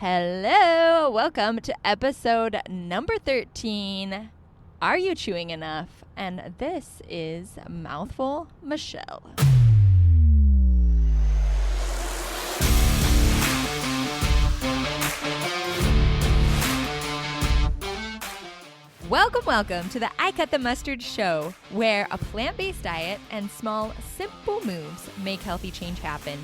Hello, welcome to episode number 13. Are you chewing enough? And this is Mouthful Michele. Welcome to the I Cut the Mustard show, where a plant-based diet and small, simple moves make healthy change happen.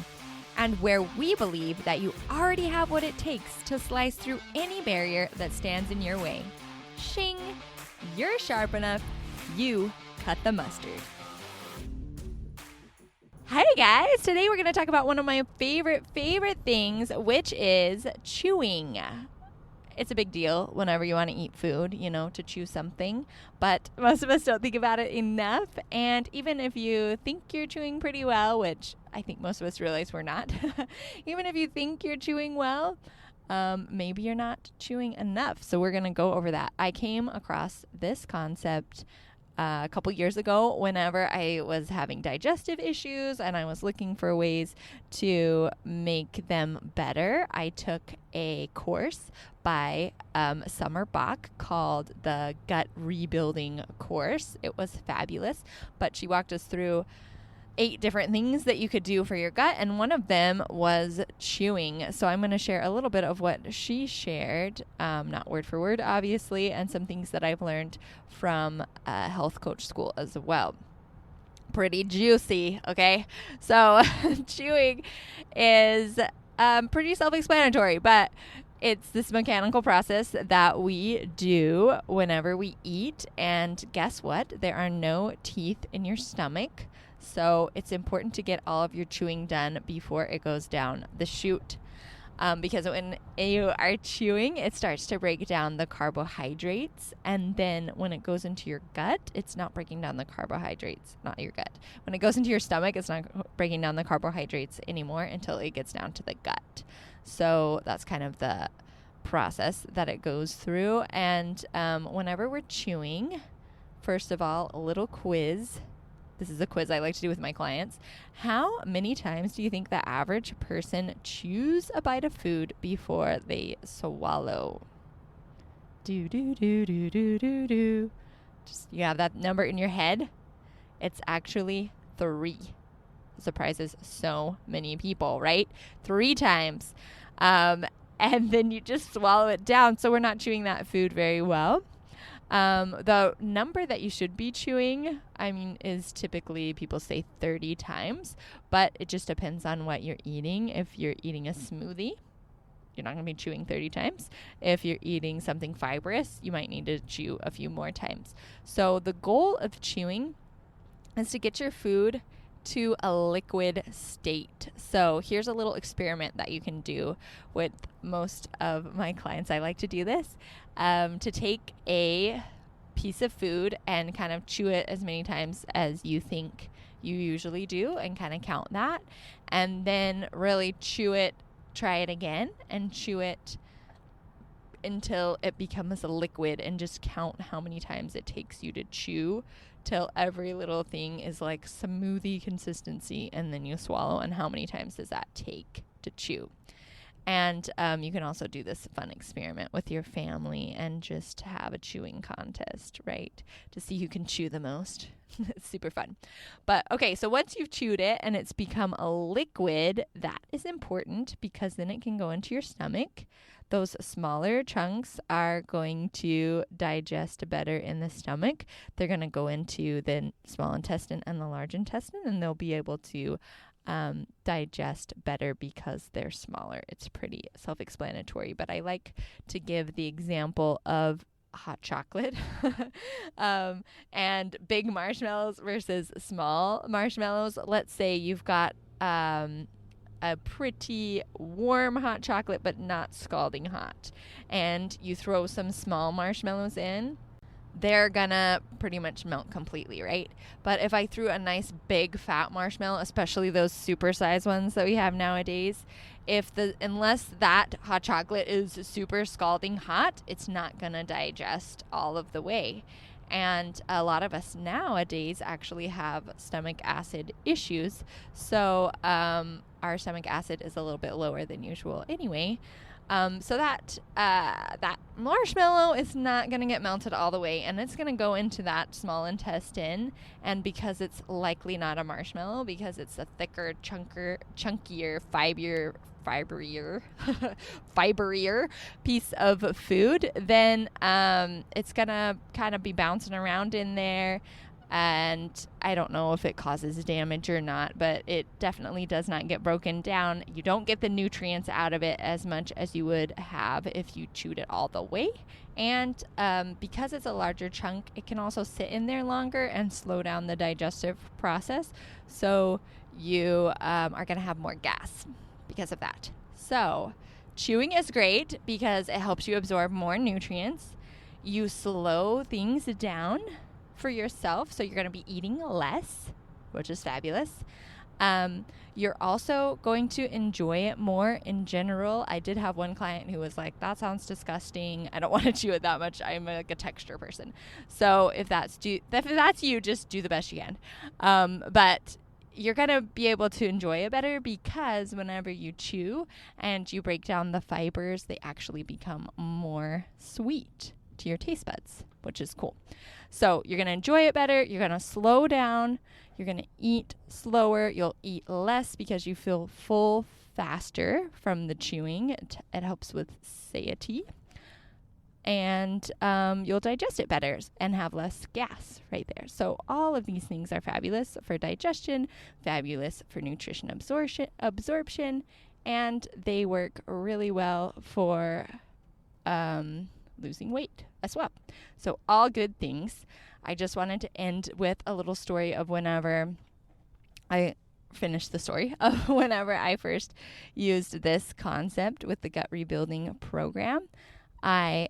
And where we believe that you already have what it takes to slice through any barrier that stands in your way. Shing! You're sharp enough. You cut the mustard. Hi guys! Today we're going to talk about one of my favorite things, which is chewing. It's a big deal whenever you want to eat food, to chew something. But most of us don't think about it enough. And even if you think you're chewing pretty well, which I think most of us realize we're not, even if you think you're chewing well, maybe you're not chewing enough. So we're going to go over that. I came across this concept a couple years ago whenever I was having digestive issues and I was looking for ways to make them better. I took a course by Summer Bach called the Gut Rebuilding Course. It was fabulous, but she walked us through 8 different things that you could do for your gut, and one of them was chewing. So I'm going to share a little bit of what she shared, not word for word, obviously, and some things that I've learned from health coach school as well. Pretty juicy, okay? So chewing is pretty self-explanatory, but it's this mechanical process that we do whenever we eat, and guess what? There are no teeth in your stomach. So it's important to get all of your chewing done before it goes down the chute. Because when you are chewing, it starts to break down the carbohydrates. And then when it goes into your gut, it's not breaking down the carbohydrates, not your gut. When it goes into your stomach, it's not breaking down the carbohydrates anymore until it gets down to the gut. So that's kind of the process that it goes through. And whenever we're chewing, first of all, a little quiz. This is a quiz I like to do with my clients. How many times do you think the average person chews a bite of food before they swallow? Do. Just, you have that number in your head? It's actually 3. Surprises so many people, right? 3 times. And then you just swallow it down. So we're not chewing that food very well. The number that you should be chewing, is typically people say 30 times, but it just depends on what you're eating. If you're eating a smoothie, you're not going to be chewing 30 times. If you're eating something fibrous, you might need to chew a few more times. So the goal of chewing is to get your food to a liquid state. So here's a little experiment that you can do with most of my clients. I like to do this, to take a piece of food and kind of chew it as many times as you think you usually do and kind of count that, and then really chew it, try it again and chew it until it becomes a liquid, and just count how many times it takes you to chew till every little thing is like smoothie consistency, and then you swallow, and how many times does that take to chew. And you can also do this fun experiment with your family and just have a chewing contest, right? To see who can chew the most. It's super fun. But okay, so once you've chewed it and it's become a liquid, that is important because then it can go into your stomach. Those smaller chunks are going to digest better in the stomach. They're going to go into the small intestine and the large intestine, and they'll be able to digest better because they're smaller. It's pretty self-explanatory, but I like to give the example of hot chocolate and big marshmallows versus small marshmallows. Let's say you've got a pretty warm hot chocolate but not scalding hot, and you throw some small marshmallows in. They're gonna pretty much melt completely, right? But if I threw a nice big fat marshmallow, especially those supersized ones that we have nowadays, unless that hot chocolate is super scalding hot, it's not gonna digest all of the way. And a lot of us nowadays actually have stomach acid issues. So our stomach acid is a little bit lower than usual anyway. So that marshmallow is not going to get melted all the way, and it's going to go into that small intestine. And because it's likely not a marshmallow, because it's a thicker, chunkier, fiberier piece of food, then it's going to kind of be bouncing around in there. And I don't know if it causes damage or not, but it definitely does not get broken down. You don't get the nutrients out of it as much as you would have if you chewed it all the way. And because it's a larger chunk, it can also sit in there longer and slow down the digestive process. So you are going to have more gas because of that. So chewing is great because it helps you absorb more nutrients. You slow things down for yourself, so you're going to be eating less, which is fabulous. You're also going to enjoy it more in general. I did have one client who was like, that sounds disgusting. I don't want to chew it that much. I'm like a texture person. So if that's you, just do the best you can. But you're going to be able to enjoy it better because whenever you chew and you break down the fibers, they actually become more sweet to your taste buds, which is cool. So you're going to enjoy it better. You're going to slow down. You're going to eat slower. You'll eat less because you feel full faster from the chewing. It helps with satiety. And you'll digest it better and have less gas right there. So all of these things are fabulous for digestion, fabulous for nutrition absorption, and they work really well for losing weight as well. So all good things. I just wanted to end with a little story of whenever I first used this concept with the gut rebuilding program. I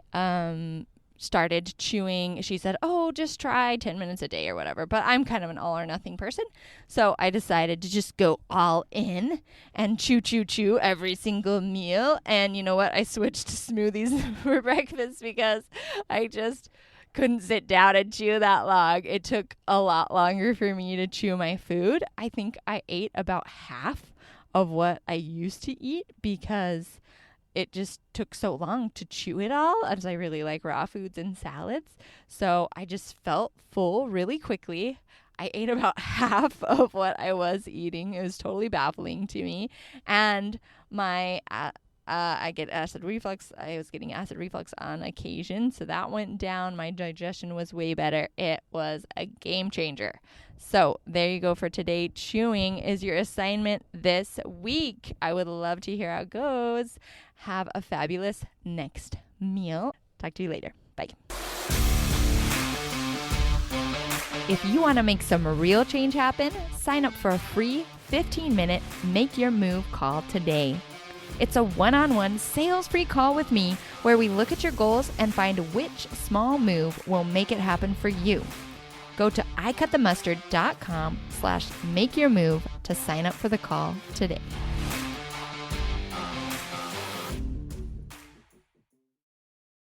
started chewing. She said, oh, just try 10 minutes a day or whatever. But I'm kind of an all or nothing person. So I decided to just go all in and chew every single meal. And you know what? I switched to smoothies for breakfast because I just couldn't sit down and chew that long. It took a lot longer for me to chew my food. I think I ate about half of what I used to eat because it just took so long to chew it all, as I really like raw foods and salads. So I just felt full really quickly. I ate about half of what I was eating. It was totally baffling to me. And my I get acid reflux. I was getting acid reflux on occasion, so that went down. My digestion was way better. It was a game changer. So there you go for today. Chewing is your assignment this week. I would love to hear how it goes. Have a fabulous next meal. Talk to you later. Bye. If you want to make some real change happen, sign up for a free 15-minute Make Your Move call today. It's a one-on-one sales-free call with me where we look at your goals and find which small move will make it happen for you. Go to icutthemustard.com/makeyourmove to sign up for the call today.